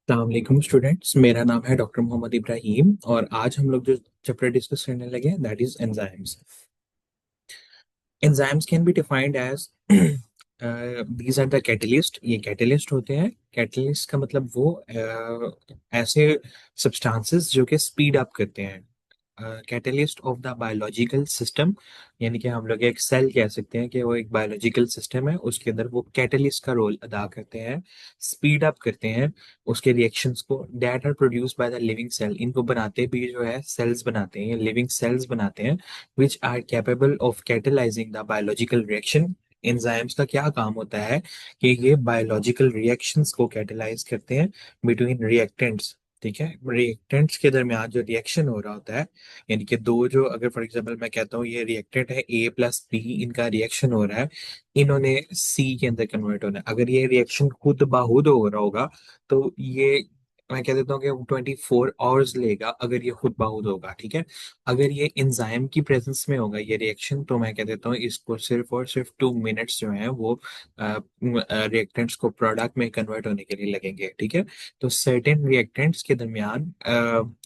अस्सलाम स्टूडेंट्स, मेरा नाम है डॉक्टर मोहम्मद इब्राहिम और आज हम लोग जो चैप्टर डिस्कस करने लगे हैं that is enzymes. Enzymes can be defined as these are the catalyst. ये कैटलिस्ट होते हैं। कैटलिस्ट का मतलब वो ऐसे सब्सटेंसेस जो कि स्पीड अप करते हैं। Catalyst of the biological system, यानी कि हम लोग एक सेल कह सकते हैं कि वो एक बायोलॉजिकल सिस्टम है, उसके अंदर वो कैटलिस्ट का रोल अदा करते हैं, स्पीड अप करते हैं उसके रिएक्शंस को। That are produced by the living cell. इनको बनाते भी जो है सेल्स बनाते हैं, लिविंग सेल्स बनाते हैं, which are capable of catalysing the biological reaction. Enzymes का क्या काम होता है कि ये बायोलॉजिकल रिएक्शंस को कैटलाइज करते हैं बिटवीन रिएक्टेंट्स। ठीक है, रिएक्टेंट्स के दरमियान जो रिएक्शन हो रहा होता है, यानी कि दो जो, अगर फॉर एग्जांपल मैं कहता हूँ ये रिएक्टेंट है ए प्लस बी, इनका रिएक्शन हो रहा है, इन्होंने सी के अंदर कन्वर्ट होना है। अगर ये रिएक्शन खुद बाहुद हो रहा होगा तो ये, मैं कह देता हूँ कि 24 आवर्स लेगा अगर ये खुद बाहुद होगा। ठीक है, अगर ये एंजाइम की प्रेजेंस में होगा ये रिएक्शन, तो मैं कह देता हूँ इसको सिर्फ और सिर्फ 2 मिनट्स जो है वो रिएक्टेंट्स को प्रोडक्ट में कन्वर्ट होने के लिए लगेंगे। ठीक है, तो सर्टेन रिएक्टेंट्स के दरमियान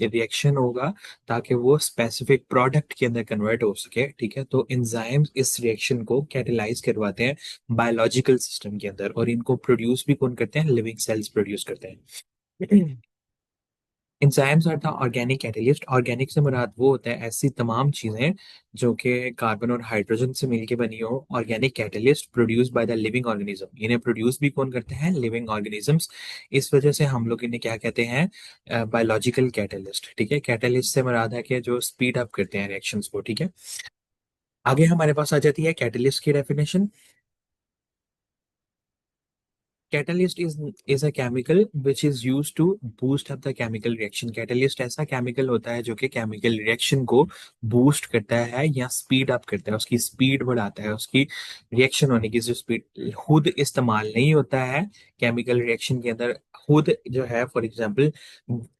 रिएक्शन होगा ताकि वो स्पेसिफिक प्रोडक्ट के अंदर कन्वर्ट हो सके। ठीक है, तो एंजाइम्स इस रिएक्शन को कैटेलाइज करवाते हैं बायोलॉजिकल सिस्टम के अंदर, और इनको प्रोड्यूस भी कौन करते हैं? लिविंग सेल्स प्रोड्यूस करते हैं। Enzymes are the organic catalyst. Organic से मुराद वो होता है ऐसी तमाम चीजें जो कि कार्बन और हाइड्रोजन से मिलके बनी हो। Organic catalyst produce by the living organism. इन्हें प्रोड्यूस भी कौन करते हैं? Living organisms. इस वजह से हम लोग इन्हें क्या कहते हैं? Biological catalyst. ठीक है, कैटलिस्ट से मुराद है कि जो स्पीड अप करते हैं रिएक्शंस को। ठीक है, आगे हमारे पास आ जाती है कैटलिस्ट की definition. Catalyst is a chemical which is used to boost up the chemical reaction. Catalyst ऐसा केमिकल होता है जो कि केमिकल रिएक्शन को बूस्ट करता है या स्पीड अप करता है, उसकी स्पीड बढ़ाता है, उसकी रिएक्शन होने की जो स्पीड। खुद इस्तेमाल नहीं होता है केमिकल रिएक्शन के अंदर। खुद जो है फॉर एग्जांपल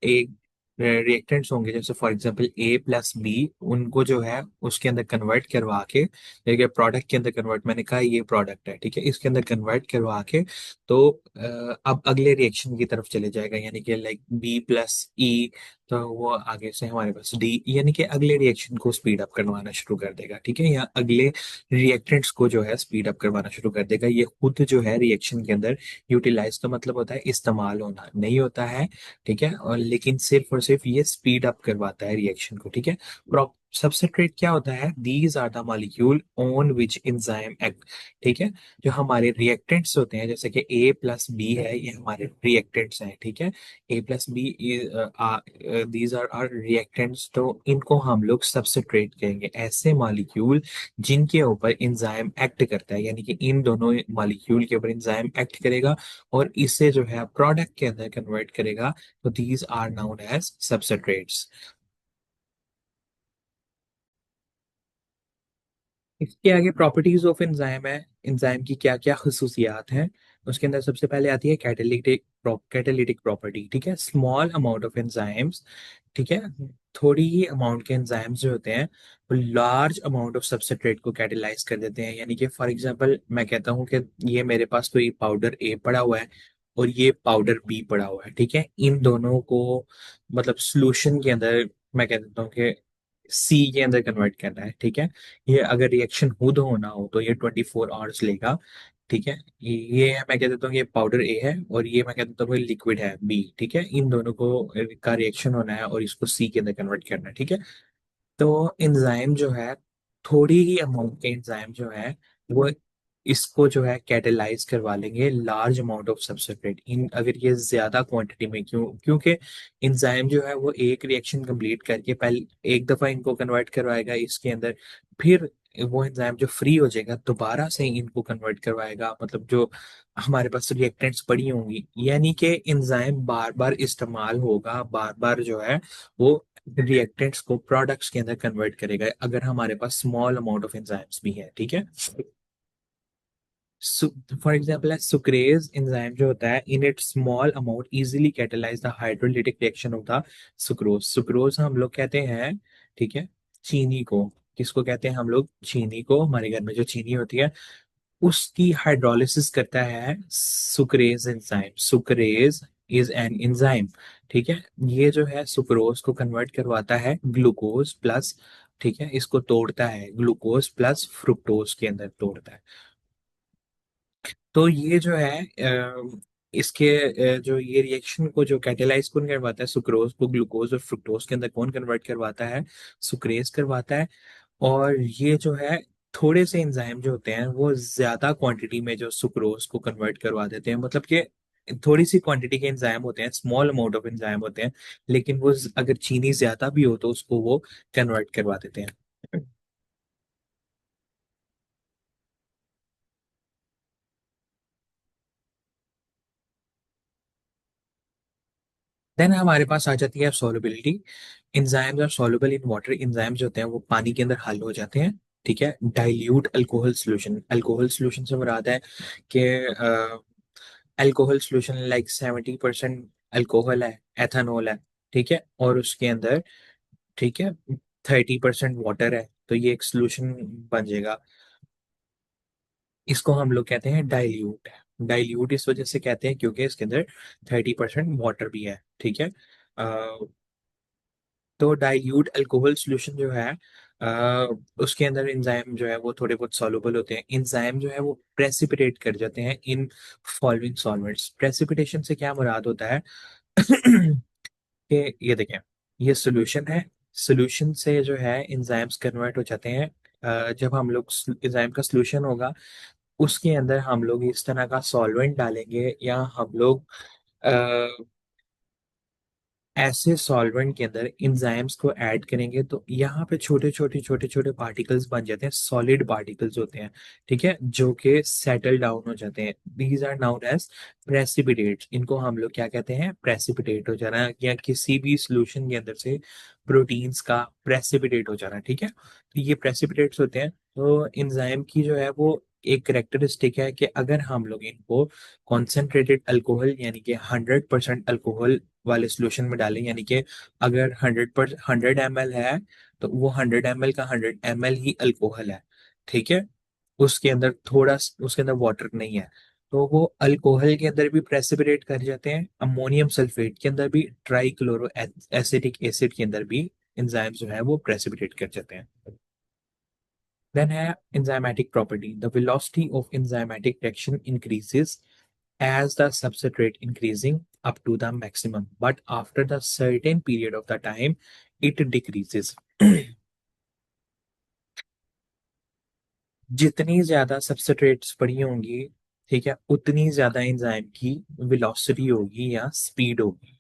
एक रिएक्टेंट्स होंगे, जैसे for example A plus B, उनको जो है उसके अंदर कन्वर्ट करवा के, देखिए प्रोडक्ट के अंदर कन्वर्ट, मैंने कहा ये प्रोडक्ट है, ठीक है, इसके अंदर कन्वर्ट करवा के तो अब अगले रिएक्शन की तरफ चले जाएगा, यानी कि लाइक बी प्लस ई, तो वो आगे से हमारे पास डी, यानी कि अगले रिएक्शन को स्पीड अप करवाना शुरू कर देगा। ठीक है, या अगले रिएक्टेंट्स को जो है स्पीड अप करवाना शुरू कर देगा। ये खुद जो है रिएक्शन के अंदर यूटिलाइज का मतलब होता है इस्तेमाल होना नहीं होता है। ठीक है, और लेकिन सिर्फ और सिर्फ ये स्पीड अप करवाता है रिएक्शन को। ठीक है, सबस्ट्रेट क्या होता है? These are the molecule on which enzyme act. ठीक है, जो हमारे रिएक्टेंट्स होते हैं, जैसे कि ए प्लस बी है, ये हमारे रिएक्टेंट्स हैं। ठीक है, A plus B, these are are reactants, तो इनको हम लोग सबस्ट्रेट कहेंगे। ऐसे मॉलिक्यूल जिनके ऊपर एंजाइम एक्ट करता है, यानी कि इन दोनों मॉलिक्यूल के ऊपर एंजाइम एक्ट करेगा और इसे जो है प्रोडक्ट के अंदर कन्वर्ट करेगा, तो these are known as substrates. इसके आगे प्रॉपर्टीज ऑफ एंजाइम है, एंजाइम की क्या क्या खसूसियात हैं। उसके अंदर सबसे पहले आती है कैटालिटिक कैटालिटिक प्रॉपर्टी। ठीक है, स्मॉल अमाउंट ऑफ एंजाइम्स, ठीक है, थोड़ी ही अमाउंट के एंजाइम्स जो होते हैं वो लार्ज अमाउंट ऑफ सबस्ट्रेट को कैटेलाइज कर देते हैं। यानी कि फॉर एग्जांपल मैं कहता हूँ कि ये मेरे पास कोई पाउडर ए पड़ा हुआ है और ये पाउडर बी पड़ा हुआ है। ठीक है, इन दोनों को मतलब सोल्यूशन के अंदर मैं कह देता हूँ कि सी के अंदर कन्वर्ट करना है। ठीक है, ये अगर रिएक्शन खुद होना हो तो ये 24 आवर्स लेगा। ठीक है, ये मैं कह देता हूँ ये पाउडर ए है और ये मैं कह देता हूँ लिक्विड है बी। ठीक है, इन दोनों को का रिएक्शन होना है और इसको सी के अंदर कन्वर्ट करना है। ठीक है, तो एंजाइम जो है, थोड़ी ही अमाउंट के एंजाइम जो है वो इसको जो है कैटेलाइज करवा लेंगे लार्ज अमाउंट ऑफ सबस्ट्रेट। इन अगर ये ज्यादा क्वांटिटी में, क्योंकि एंजाइम जो है वो एक रिएक्शन कंप्लीट करके पहले एक दफा इनको कन्वर्ट करवाएगा इसके अंदर, फिर वो एंजाइम जो फ्री हो जाएगा दोबारा से इनको कन्वर्ट करवाएगा, मतलब जो हमारे पास रिएक्टेंट्स पड़ी होंगी, यानी कि एंजाइम बार बार इस्तेमाल होगा, बार बार जो है वो रिएक्टेंट्स को प्रोडक्ट्स के अंदर कन्वर्ट करेगा अगर हमारे पास स्मॉल अमाउंट ऑफ एंजाइम्स भी है। ठीक है, फॉर एग्जाम्पल सुक्रेज एंजाइम जो होता है, in it small amount easily catalyse the hydrolytic reaction of the sucrose. Sucrose हम लोग कहते हैं, ठीक है, चीनी को। किसको कहते हैं हम लोग? चीनी को। हमारे घर में जो चीनी होती है उसकी हाइड्रोलिसिस करता है sucrase enzyme. Sucrase is an enzyme. ठीक है, ये जो है सुक्रोज को कन्वर्ट करवाता है ग्लूकोज प्लस, ठीक है, इसको तोड़ता है ग्लूकोज प्लस फ्रुक्टोज के अंदर तोड़ता है। तो ये जो है इसके जो ये रिएक्शन को जो कैटेलाइज कौन करवाता है, सुक्रोज को ग्लूकोज और फ्रुक्टोज के अंदर कौन कन्वर्ट करवाता है, सुक्रेज करवाता है। और ये जो है थोड़े से एंजाइम जो होते हैं वो ज्यादा क्वांटिटी में जो सुक्रोज को कन्वर्ट करवा देते हैं, मतलब कि थोड़ी सी क्वांटिटी के एंजाइम होते हैं, स्मॉल अमाउंट ऑफ एंजाइम होते हैं, लेकिन वो अगर चीनी ज्यादा भी हो तो उसको वो कन्वर्ट करवा देते हैं। देन हमारे पास आ जाती है solubility. Enzymes are soluble in water. Enzymes होते हैं वो पानी के अंदर हल हो जाते हैं। ठीक है, dilute alcohol solution, alcohol solution से मुराद है कि अल्कोहल सोल्यूशन लाइक 70% अल्कोहल है, एथानॉल है। ठीक है, और उसके अंदर, ठीक है, 30% वाटर है, तो ये एक सोल्यूशन बन जाएगा। इसको हम लोग कहते हैं डाइल्यूट। डाइल्यूट इस वजह से कहते हैं क्योंकि इसके अंदर 30% वाटर भी है। ठीक है, तो डाइल्यूट अल्कोहल सॉल्यूशन जो है अ, उसके अंदर एंजाइम जो है वो थोड़े बहुत सॉल्युबल होते हैं। एंजाइम जो है वो प्रेसिपिटेट कर जाते हैं इन फॉलोइंग सॉल्वेंट्स। प्रेसिपिटेशन से क्या मुराद होता है कि ये देखें, ये सॉल्यूशन है, सॉल्यूशन से जो है एंजाइम्स कन्वर्ट हो जाते हैं। जब हम लोग एंजाइम का सॉल्यूशन होगा उसके अंदर हम लोग इस तरह का सॉल्वेंट डालेंगे, या हम लोग ऐसे सॉल्वेंट के अंदर इंजाइम्स को ऐड करेंगे तो यहाँ पे छोटे छोटे पार्टिकल्स बन जाते हैं, सॉलिड पार्टिकल्स होते हैं। ठीक है, जो कि सेटल डाउन हो जाते हैं, these are known as precipitates. इनको हम लोग क्या कहते हैं, प्रेसिपिटेट हो जाना, या किसी भी सॉल्यूशन के अंदर से प्रोटीन्स का प्रेसिपिटेट हो जाना। ठीक है, तो ये प्रेसिपिटेट्स होते हैं। तो इंजाइम की जो है वो एक करेक्टरिस्टिक है कि अगर हम लोग इनको कॉन्सेंट्रेटेड अल्कोहल यानी कि 100% अल्कोहल वाले सॉल्यूशन में डालें, यानी कि अगर 100 ml है तो वो 100 ml का 100 ml ही अल्कोहल है। ठीक है, उसके अंदर थोड़ा, उसके अंदर वाटर नहीं है, तो वो अल्कोहल के अंदर भी प्रेसिपिटेट कर जाते हैं, अमोनियम सल्फेट के अंदर भी, ट्राई क्लोरो एसिटिक एसिड के अंदर भी एंजाइम जो है वो प्रेसिपिटेट कर जाते हैं। देन है enzymatic property. The velocity of enzymatic reaction increases as the substrate increasing up to the maximum, but after the certain period of the time it decreases. जितनी ज्यादा सबस्ट्रेट्स पड़ी होंगी, ठीक है, उतनी ज्यादा एंजाइम की वेलोसिटी होगी या स्पीड होगी।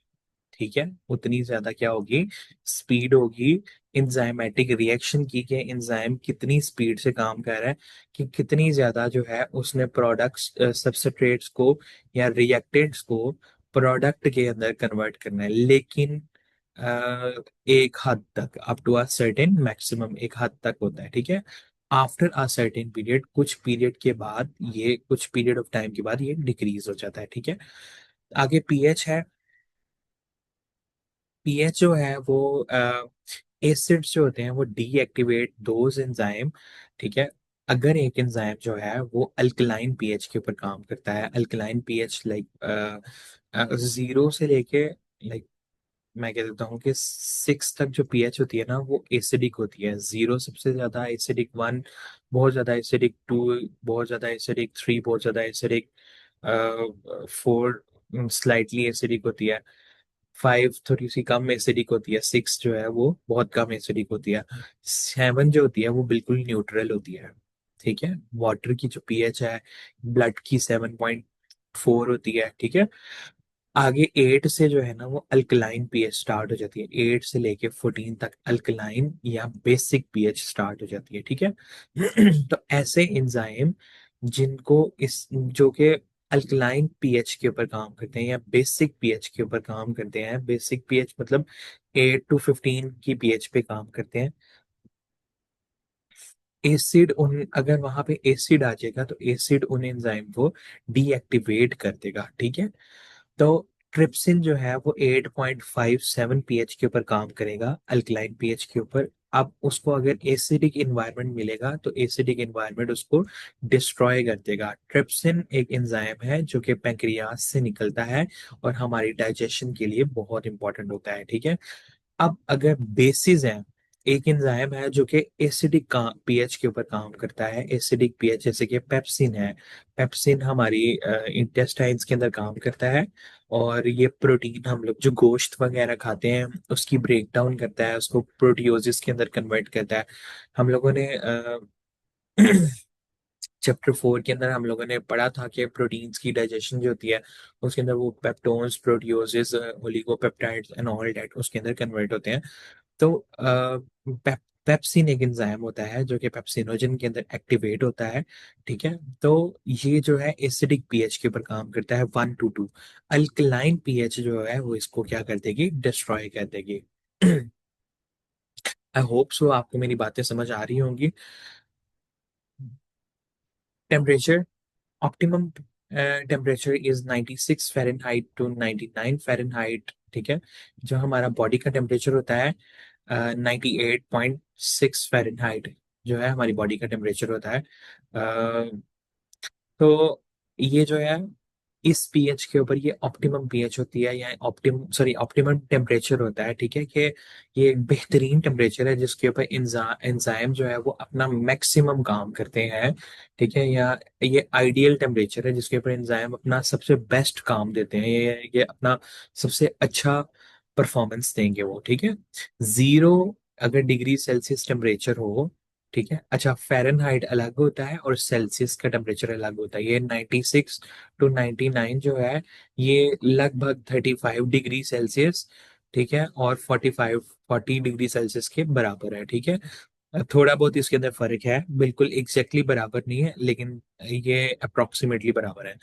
ठीक है, उतनी ज्यादा क्या होगी, स्पीड होगी इंजाइमेटिक रिएक्शन की, कि इंजाइम कितनी स्पीड से काम कर रहा है, कि कितनी ज्यादा जो है उसने प्रोडक्ट्स सबस्ट्रेट्स को या रिएक्टेंट्स को प्रोडक्ट के अंदर कन्वर्ट करना है। लेकिन एक हद तक, up to a certain maximum, एक हद तक होता है। ठीक है, आफ्टर अ सर्टेन पीरियड, कुछ पीरियड के बाद, ये कुछ पीरियड ऑफ टाइम के बाद ये डिक्रीज हो जाता है। ठीक है, आगे पीएच है। पीएच जो है वो एसिड्स जो होते हैं वो डीएक्टिवेट दोज एंजाइम। ठीक है, अगर एक एंजाइम जो है वो अल्कलाइन पीएच के ऊपर काम करता है, अल्कलाइन पीएच लाइक 0 से लेके, लाइक मैं कह देता हूँ कि 6 तक जो पीएच होती है ना वो एसिडिक होती है। 0 सबसे ज्यादा एसिडिक, 1 बहुत ज्यादा एसिडिक, 2 बहुत ज्यादा एसिडिक, 3 बहुत ज्यादा एसिडिक, 4 स्लाइटली एसिडिक होती है, 5 थोड़ी सी कम एसिडिक होती है, 6 जो है वो बहुत कम एसिडिक होती है, 7 जो होती है वो बिल्कुल न्यूट्रल होती है। ठीक है, वाटर की जो पीएच है ब्लड की 7.4 होती है। ठीक है, आगे 8 से जो है ना वो अल्कलाइन पीएच स्टार्ट हो जाती है, 8 से लेके 14 तक अल्कलाइन या बेसिक पीएच स्टार्ट हो जाती है। ठीक है, तो ऐसे एंजाइम जिनको इस जो कि अल्कलाइन पीएच के ऊपर काम करते हैं या बेसिक पीएच के ऊपर काम करते हैं, बेसिक पीएच मतलब 8 to 15 की पीएच पे काम करते हैं, एसिड उन, अगर वहां पे एसिड आ जाएगा तो एसिड उन एंजाइम को डीएक्टिवेट कर देगा। ठीक है, तो ट्रिप्सिन जो है वो 8.57 पीएच के ऊपर काम करेगा, अल्कलाइन पीएच के ऊपर। अब उसको अगर एसिडिक इन्वायरमेंट मिलेगा तो एसिडिक इन्वायरमेंट उसको डिस्ट्रॉय कर देगा। ट्रिप्सिन एक एंजाइम है जो कि पैंक्रियाज से निकलता है और हमारी डाइजेशन के लिए बहुत इंपॉर्टेंट होता है, ठीक है। अब अगर बेसिस है, एक एंजाइम है जो कि एसिडिक का पीएच के ऊपर काम करता है, एसिडिक पीएच, जैसे कि पेप्सिन है। पेप्सिन हमारी इंटेस्टाइन्स के अंदर काम करता है और ये प्रोटीन हम लोग जो गोश्त वगैरह खाते हैं उसकी ब्रेक डाउन करता है, उसको प्रोटियोसिस के अंदर कन्वर्ट करता है। हम लोगों ने चैप्टर 4 के अंदर हम लोगों ने पढ़ा था कि प्रोटीन्स की डाइजेशन जो होती है उसके अंदर वो पेप्टोन्स, प्रोटियोसिस, ओलिगोपेप्टाइड्स एंड ऑल दैट उसके अंदर कन्वर्ट होते हैं। तो पेप्सिन एक एंजाइम होता है जो कि पेप्सिनोजन के अंदर एक्टिवेट होता है, ठीक है। तो ये जो है एसिडिक पीएच के ऊपर काम करता है 1 to 2। अल्कलाइन पीएच जो है वो इसको क्या कर देगी, डिस्ट्रॉय कर देगी। आई होप सो आपको मेरी बातें समझ आ रही होंगी। Temperature, optimum temperature is 96 Fahrenheit to 99 Fahrenheit, ठीक है। जो हमारा बॉडी का टेम्परेचर होता है 98.6 फ़ारेनहाइट जो है हमारी बॉडी का टेम्परेचर होता है। तो ये जो है इस पीएच के ऊपर ये ऑप्टिमम पीएच होती है या ऑप्टिमम टेम्परेचर होता है, ठीक है। कि ये एक बेहतरीन टेम्परेचर है जिसके ऊपर एंजाइम जो है वो अपना मैक्सिमम काम करते हैं, ठीक है। या ये आइडियल टेम्परेचर है जिसके ऊपर एंजाइम अपना सबसे बेस्ट काम देते हैं, ये अपना सबसे अच्छा परफॉर्मेंस देंगे वो, ठीक है। 0 अगर डिग्री सेल्सियस टेम्परेचर हो, ठीक है। अच्छा, फ़ारेनहाइट अलग होता है और सेल्सियस का टेम्परेचर अलग होता है। ये 96 to 99 जो है ये लगभग 35 डिग्री सेल्सियस, ठीक है, और 40 डिग्री सेल्सियस के बराबर है, ठीक है। थोड़ा बहुत इसके अंदर फर्क है, बिल्कुल एग्जैक्टली बराबर नहीं है लेकिन ये अप्रोक्सीमेटली बराबर है।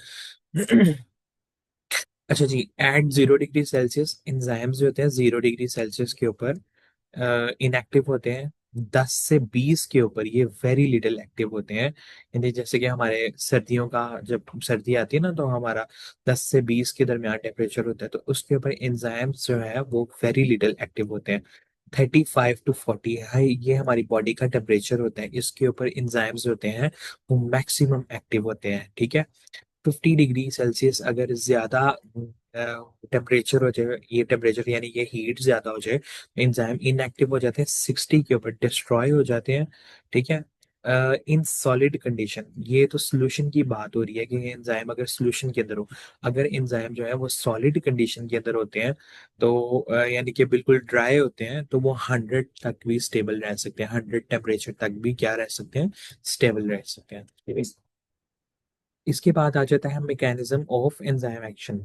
अच्छा जी, एट 0 डिग्री सेल्सियस एंजाइम्स जो होते हैं 0 डिग्री सेल्सियस के ऊपर इनएक्टिव होते हैं। 10 से 20 के ऊपर ये वेरी लिटिल एक्टिव होते हैं, यानी जैसे कि हमारे सर्दियों का जब सर्दी आती है ना तो हमारा 10 से 20 के दरमियान टेम्परेचर होता है, तो उसके ऊपर एंजाइम्स जो है वो वेरी लिटिल एक्टिव होते हैं। 35 to 40 है ये हमारी बॉडी का टेम्परेचर होता है, इसके ऊपर एंजाइम्स होते हैं वो मैक्सिमम एक्टिव होते हैं, ठीक है। 50 डिग्री सेल्सियस अगर ज्यादा टेम्परेचर हो जाए, ये टेम्परेचर यानी ये हीट ज्यादा हो जाए, एंजाइम इनएक्टिव हो जाते हैं, 60 के ऊपर डिस्ट्रॉय हो जाते हैं, ठीक है। इन सॉलिड कंडीशन, ये तो सोल्यूशन की बात हो रही है कि एंजाइम अगर सोल्यूशन के अंदर हो, अगर एंजाइम जो है वो सॉलिड कंडीशन के अंदर होते हैं तो यानी कि बिल्कुल ड्राई होते हैं तो वो 100 तक भी स्टेबल रह सकते हैं, 100 टेम्परेचर तक भी क्या रह सकते हैं, स्टेबल रह सकते हैं। इसके बाद आ जाता है मैकेनिज्म ऑफ एंजाइम एक्शन।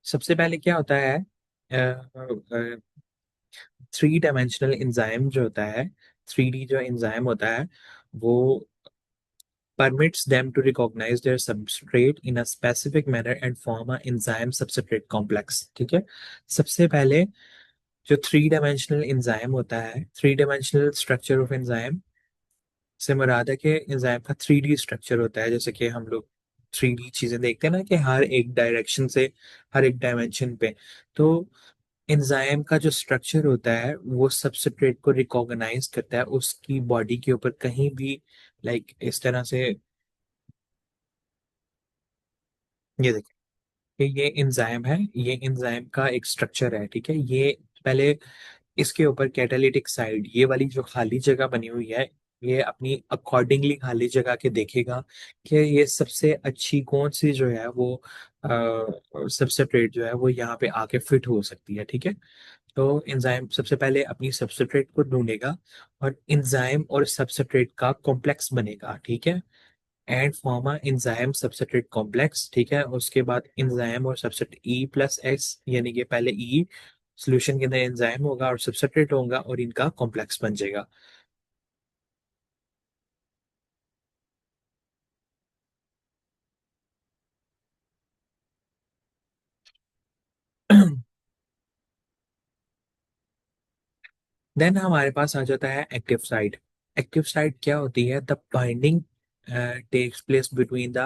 सबसे पहले क्या होता है, 3 डायमेंशनल एंजाइम जो होता है, 3D जो एंजाइम होता है वो permits them to recognize their substrate in a specific manner and form a enzyme substrate complex, ठीक है। सबसे पहले जो 3 डायमेंशनल एंजाइम होता है, 3 डायमेंशनल स्ट्रक्चर ऑफ एंजाइम से मुराद है कि एंजाइम का 3D स्ट्रक्चर होता है, जैसे कि हम लोग 3D चीजें देखते हैं ना कि हर एक डायरेक्शन से, हर एक डायमेंशन पे। तो एंजाइम का जो स्ट्रक्चर होता है वो सबस्ट्रेट को रिकॉग्नाइज करता है उसकी बॉडी के ऊपर कहीं भी, लाइक इस तरह से। ये देखिए कि ये एंजाइम है, ये एंजाइम का एक स्ट्रक्चर है, ठीक है। ये पहले इसके ऊपर कैटालिटिक साइड, ये वाली जो खाली जगह बनी हुई है, ये अपनी अकॉर्डिंगली खाली जगह के देखेगा कि ये सबसे अच्छी कौन सी जो है वो सबस्ट्रेट जो है वो यहाँ पे आके फिट हो सकती है, ठीक है। तो एंजाइम सबसे पहले अपनी सबस्ट्रेट को ढूंढेगा और एंजाइम और सबस्ट्रेट का कॉम्प्लेक्स बनेगा, ठीक है। And form a enzyme substrate complex, ठीक है। उसके बाद एंजाइम और सबस्ट्रेट E+S, यानी कि पहले ई सॉल्यूशन के अंदर एंजाइम होगा और सबस्ट्रेट होगा और इनका कॉम्प्लेक्स बन जाएगा। देन हमारे पास आ जाता है एक्टिव साइट। एक्टिव साइट क्या होती है, the binding takes place between the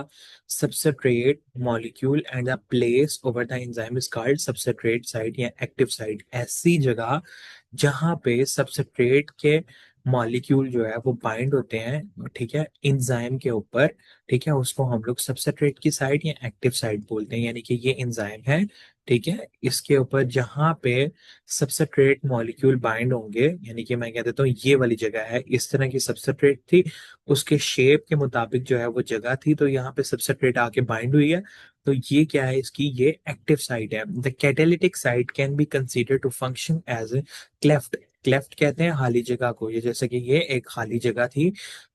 substrate molecule and the place over the enzyme is called substrate site या active site। ऐसी जगह जहां पे सबस्ट्रेट के मॉलिक्यूल जो है वो बाइंड होते हैं, ठीक है, एंजाइम के ऊपर, ठीक है, उसको हम लोग सबस्ट्रेट की साइड या एक्टिव साइड बोलते हैं। यानी कि ये एंजाइम है, ठीक है, इसके ऊपर जहां पे सबस्ट्रेट मॉलिक्यूल बाइंड होंगे, यानी कि मैं कह देता हूँ ये वाली जगह है, इस तरह की सबस्ट्रेट थी, उसके शेप के मुताबिक जो है वो जगह थी, तो यहाँ पे सबस्ट्रेट आके बाइंड हुई है, तो ये क्या है, इसकी ये एक्टिव साइट है। The catalytic site can be consider to function as cleft. Cleft कहते हैं खाली जगह को, ये जैसे कि ये एक खाली जगह थी,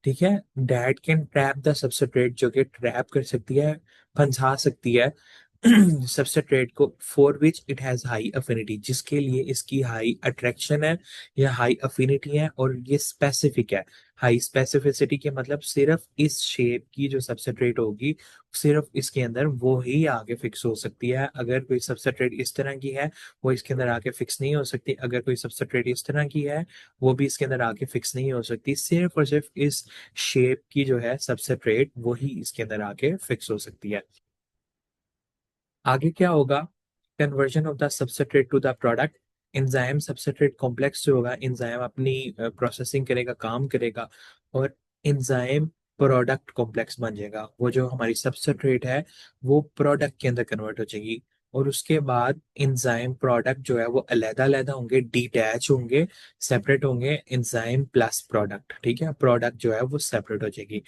ठीक है, that can trap the substrate, जो कि ट्रैप कर सकती है, फंसा सकती है सबस्ट्रेट को, for which it has high affinity, जिसके लिए इसकी हाई अट्रैक्शन है या हाई अफिनिटी है, और ये स्पेसिफिक है। हाई स्पेसिफिसिटी के मतलब सिर्फ इस शेप की जो सबस्ट्रेट होगी, सिर्फ इसके अंदर वो ही आगे फिक्स हो सकती है। अगर कोई सबस्ट्रेट इस तरह की है, वो इसके अंदर आके फिक्स नहीं हो सकती। अगर कोई सबस्ट्रेट इस तरह की है, वो भी इसके अंदर आके फिक्स नहीं हो सकती। सिर्फ और सिर्फ इस शेप की जो है सबस्ट्रेट, वही इसके अंदर आके फिक्स हो सकती है। आगे क्या होगा, conversion of the substrate to the product. Enzyme substrate complex जो होगा, एंजाइम अपनी प्रोसेसिंग करेगा, काम करेगा, और एंजाइम प्रोडक्ट कॉम्प्लेक्स बन जाएगा। वो जो हमारी सबस्ट्रेट है वो प्रोडक्ट के अंदर कन्वर्ट हो जाएगी, और उसके बाद एंजाइम प्रोडक्ट जो है वो अलग-अलग होंगे, डिटैच होंगे, सेपरेट होंगे, एंजाइम प्लस प्रोडक्ट, ठीक है, प्रोडक्ट जो है वो सेपरेट हो जाएगी,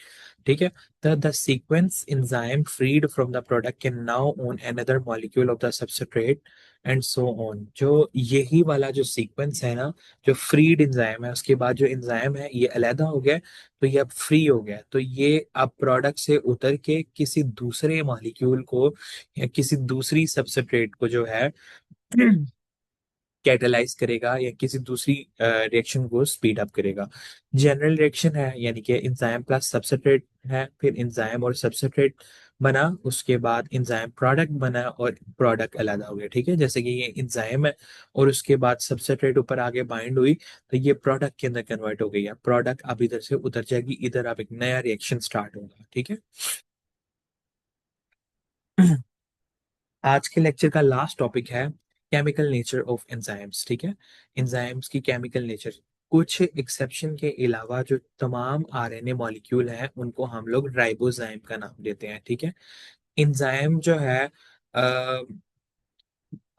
ठीक है। The sequence enzyme freed from the product can now own another molecule of the substrate and so on। जो यही वाला जो सीक्वेंस है ना, जो फ्रीड एंजाइम है, उसके बाद जो एंजाइम है ये अलहदा हो गया, तो ये अब फ्री हो गया, तो ये अब प्रोडक्ट से उतर के किसी दूसरे मॉलिक्यूल को या किसी दूसरी सबस्ट्रेट को जो है कैटेलाइज करेगा या किसी दूसरी रिएक्शन को स्पीड अप करेगा। जनरल रिएक्शन है, यानी कि एंजाइम प्लस सबस्ट्रेट है, फिर एंजाइम और सबस्ट्रेट बना, उसके बाद एंजाइम प्रोडक्ट बना, और प्रोडक्ट अलग हो गया, ठीक है। जैसे कि ये एंजाइम है और उसके बाद सबस्ट्रेट ऊपर आगे बाइंड हुई, तो ये प्रोडक्ट के अंदर कन्वर्ट हो गई है। प्रोडक्ट अब इधर से उतर जाएगी, इधर अब एक नया रिएक्शन स्टार्ट होगा, ठीक है। आज के लेक्चर का लास्ट टॉपिक है केमिकल नेचर ऑफ एंजाइम्स, ठीक है। एंजाइम्स की केमिकल नेचर, कुछ एक्सेप्शन के अलावा जो तमाम आरएनए मॉलिक्यूल हैं उनको हम लोग राइबोजाइम का नाम देते हैं, ठीक है। एंजाइम जो है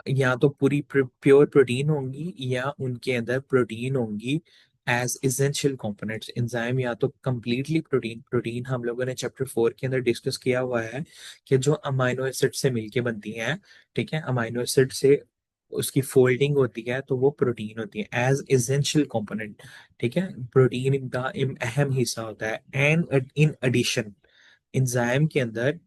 या तो पूरी प्योर प्रोटीन होंगी या उनके अंदर प्रोटीन होंगी एज इसेंशियल कंपोनेंट्स। एंजाइम या तो कंप्लीटली प्रोटीन, प्रोटीन हम लोगों ने चैप्टर 4 के अंदर डिस्कस किया हुआ है कि जो अमाइनो एसिड से मिलके बनती हैं, ठीक है, अमाइनो एसिड से उसकी फोल्डिंग होती है तो वो प्रोटीन होती है एज इसेंशियल कंपोनेंट, ठीक है। प्रोटीन का अहम हिस्सा होता है। एंड इन एडिशन, एंजाइम के अंदर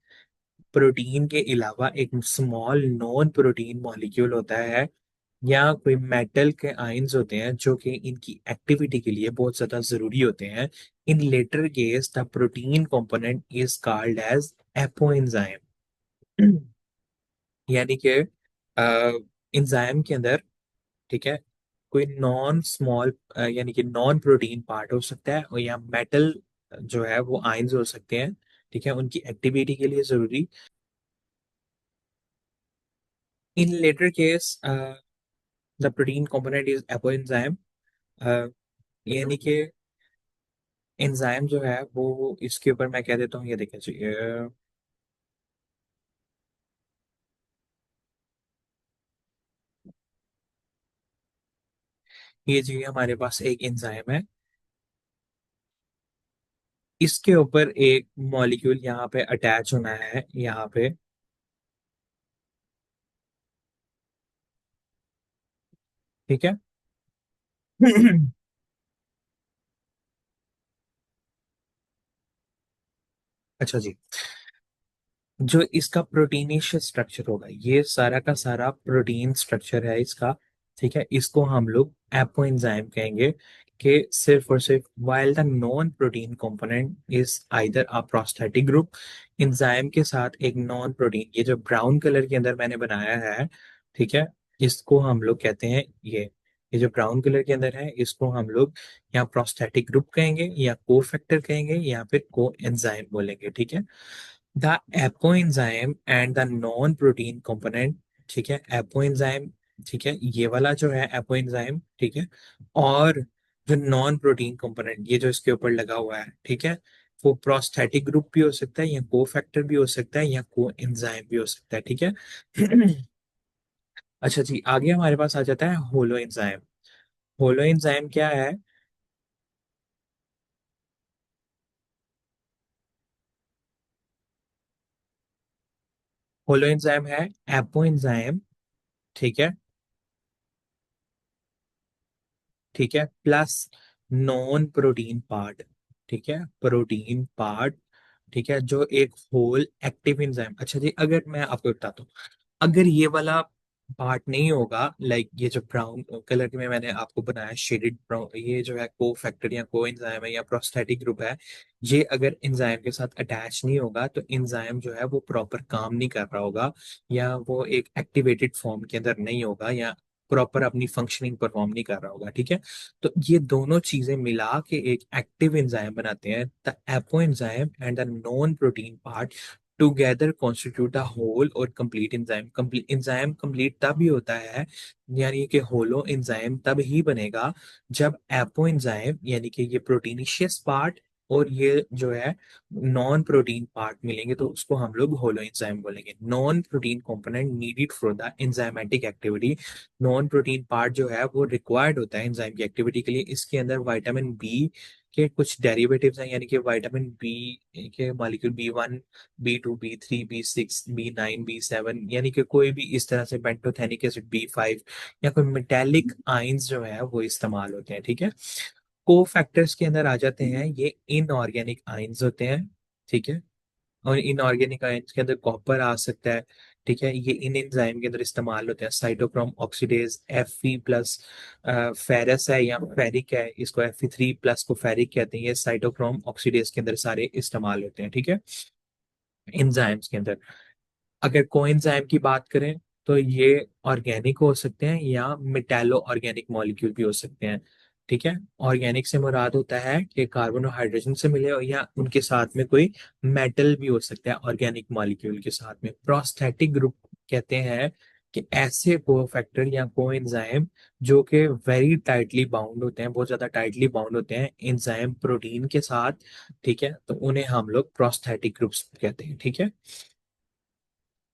प्रोटीन के अलावा एक स्मॉल नॉन प्रोटीन मॉलिक्यूल होता है या कोई मेटल के आयंस होते हैं जो कि इनकी एक्टिविटी के लिए बहुत ज्यादा जरूरी होते हैं। In later case the protein component is called as apoenzyme. यानी कि एंजाइम के अंदर, ठीक है, कोई नॉन स्मॉल यानी कि नॉन प्रोटीन पार्ट हो सकता है, और या मेटल जो है वो आयंस हो सकते हैं, ठीक है, उनकी एक्टिविटी के लिए जरूरी। In later case the protein component is apoenzyme, यानी कि एंजाइम जो है वो, इसके ऊपर मैं कह देता हूँ, ये देखना चाहिए, ये जी हमारे पास एक एंजाइम है, इसके ऊपर एक मॉलिक्यूल यहाँ पे अटैच होना है, यहाँ पे, ठीक है। अच्छा जी, जो इसका प्रोटीनेशियस स्ट्रक्चर होगा, ये सारा का सारा प्रोटीन स्ट्रक्चर है इसका, ठीक है, इसको हम लोग एपोएंजाइम कहेंगे। कि सिर्फ और सिर्फ while the non protein component is either a prosthetic group, enzyme के साथ एक नॉन प्रोटीन, ये जो ब्राउन कलर के अंदर मैंने बनाया है, ठीक है, इसको हम लोग कहते हैं ये ये जो ब्राउन कलर के अंदर है इसको हम लोग यहाँ प्रोस्थेटिक ग्रुप कहेंगे या को फैक्टर कहेंगे या फिर को एंजाइम बोलेंगे, ठीक है। The apoenzyme and the non protein component, ठीक है, एपो एंजाइम, ठीक है, ये वाला जो है एपो एंजाइम, ठीक है, और जो नॉन प्रोटीन कंपोनेंट ये जो इसके ऊपर लगा हुआ है, ठीक है, वो प्रोस्थेटिक ग्रुप भी हो सकता है या को फैक्टर भी हो सकता है या को एंजाइम भी हो सकता है, ठीक है। अच्छा जी, आगे हमारे पास आ जाता है होलो एंजाइम। होलो एंजाइम क्या है? होलो एंजाइम है एपो एंजाइम, ठीक है, ठीक है, प्लस नॉन प्रोटीन पार्ट, ठीक है, प्रोटीन पार्ट, ठीक है, जो एक होल एक्टिव एंजाइम। अच्छा जी, अगर मैं आपको बताता हूँ, अगर ये वाला पार्ट नहीं होगा, लाइक ये जो ब्राउन कलर में मैंने आपको बनाया शेडेड ब्राउन, ये जो है को फैक्टर या को एंजाइम है या प्रोस्थेटिक ग्रुप है, ये अगर एंजाइम के साथ अटैच नहीं होगा तो एंजाइम जो है वो प्रॉपर काम नहीं कर रहा होगा, या वो एक एक्टिवेटेड फॉर्म के अंदर नहीं होगा, या प्रॉपर अपनी फंक्शनिंग परफॉर्म नहीं कर रहा होगा, ठीक है। तो ये दोनों चीजें मिला के एक एक्टिव एंजाइम बनाते हैं, the apoenzyme and the non protein part together constitute a whole और complete enzyme. Complete enzyme complete तभी होता है, यानी कि होलो एंजाइम तब ही बनेगा जब एपो एंजाइम यानी कि ये प्रोटीनिशियस पार्ट और ये जो है नॉन प्रोटीन पार्ट मिलेंगे, तो उसको हम लोग होलो एंजाइम बोलेंगे। Non protein component needed for the enzymatic activity, non protein part जो है वो रिक्वायर्ड होता है एंजाइम की एक्टिविटी के लिए। इसके अंदर विटामिन बी के कुछ डेरिवेटिव्स हैं, यानी कि विटामिन बी के molecule B 1, B 2, B 3, B 6, B 9, B 7, यानी कि कोई भी इस तरह से पेंटोथेनिक एसिड बी 5 या कोई मेटेलिक आयंस जो है वो इस्तेमाल होते हैं, ठीक है। को फैक्टर्स के अंदर आ जाते हैं, ये इनऑर्गेनिक आयंस होते हैं, ठीक है, और इनऑर्गेनिक आयंस के अंदर कॉपर आ सकता है, ठीक है, ये इन एंजाइम के अंदर इस्तेमाल होते हैं। साइटोक्रोम ऑक्सीडेज Fe+, फेरस है या फेरिक है, इसको Fe3+ को फेरिक कहते हैं, ये साइटोक्रोम ऑक्सीडेज के अंदर सारे इस्तेमाल होते हैं, ठीक है, एंजाइम्स के अंदर। अगर कोएंजाइम की बात करें तो ये ऑर्गेनिक हो सकते हैं या मेटालो ऑर्गेनिक मॉलिक्यूल भी हो सकते हैं, ठीक है। ऑर्गेनिक से मुराद होता है कि कार्बन और हाइड्रोजन से मिले हो या उनके साथ में कोई मेटल भी हो सकता है ऑर्गेनिक मॉलिक्यूल के साथ में। प्रोस्थेटिक ग्रुप कहते हैं कि ऐसे कोफैक्टर या कोएंजाइम जो कि वेरी टाइटली बाउंड होते हैं, बहुत ज्यादा टाइटली बाउंड होते हैं एंजाइम प्रोटीन के साथ, ठीक है, तो उन्हें हम लोग प्रोस्थेटिक ग्रुप्स कहते हैं, ठीक है।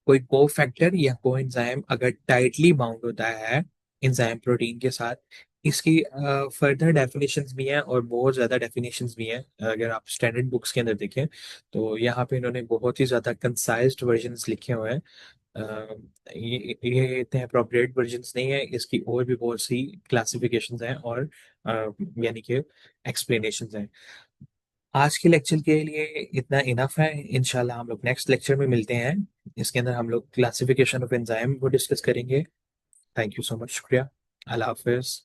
कोई को फैक्टर या को एंजाइम अगर टाइटली बाउंड होता है एंजाइम प्रोटीन के साथ, इसकी फर्दर डेफिनेशंस भी हैं और बहुत ज़्यादा डेफिनेशंस भी हैं। अगर आप स्टैंडर्ड बुक्स के अंदर देखें तो यहाँ पे इन्होंने बहुत ही ज़्यादा कंसाइज्ड वर्जन्स लिखे हुए हैं। ये इतने अप्रोप्रिएट वर्जन्स नहीं है, इसकी और भी बहुत सी क्लासिफिकेशंस हैं और यानी कि एक्सप्लेनेशंस हैं। आज के लेक्चर के लिए इतना इनफ है, इंशाल्लाह हम लोग नेक्स्ट लेक्चर में मिलते हैं। इसके अंदर हम लोग क्लासिफिकेशन ऑफ एंजाइम को डिस्कस करेंगे। थैंक यू सो मच, शुक्रिया, अल्लाह हाफिज।